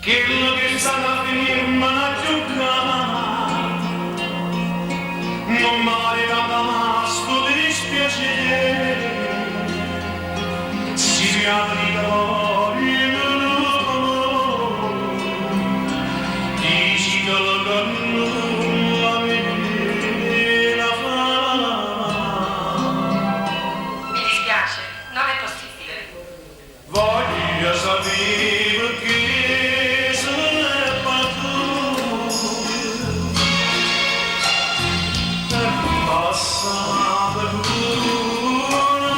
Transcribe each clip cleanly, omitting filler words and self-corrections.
quello che sarà finire una giocata non mi arriva sto dispiacere si riapre il dici che la cannulla me la fa. Mi dispiace, non è possibile. Voglio sapere perché se n'è battuto è passata l'ora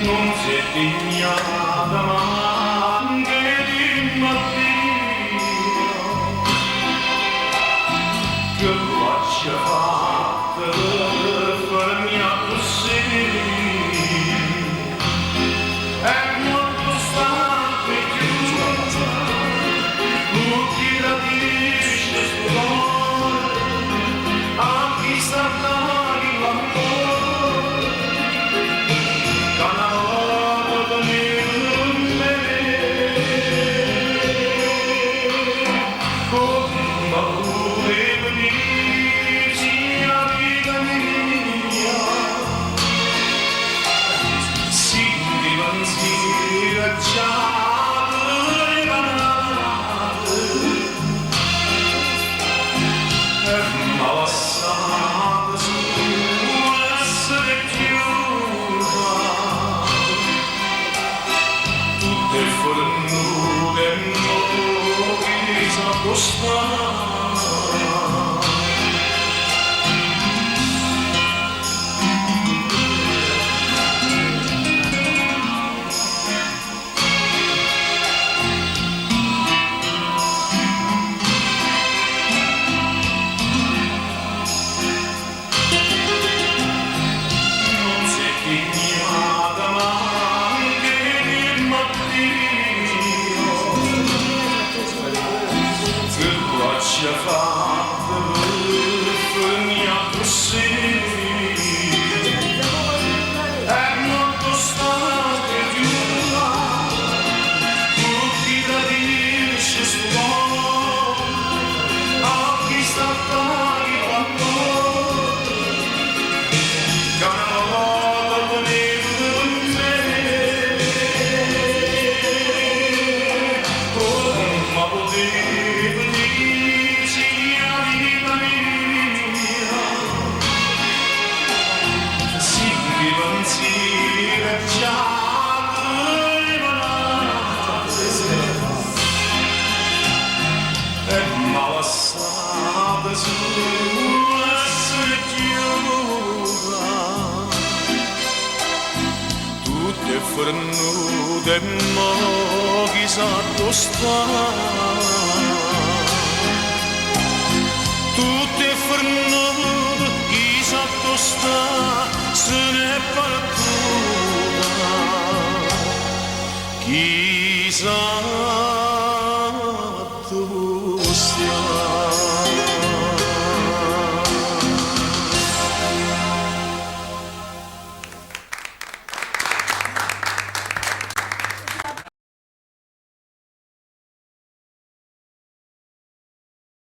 non si è dignata neanche di mattino che faccia fatta per mia così è molto stanco e chiuso tutti la dice sto cuore a chi sta dando l'amore che una volta con me come pure venirsi la vita mia si divanzia già ma passata su essere chiusa tutte fornute nuove s'accostano non si è dignata neanche il mattino che faccia fatta per mia così è molto stanco e chiusa tutti la dice sto cuore a chi sta pari l'amore che una volta venire con me come potevo dirsi a vita mia si divanzia già e ma passata su essere chiusa tutte fornute e mo chissà dove sta tutte fornute chissà dove sta se n'è partita chissà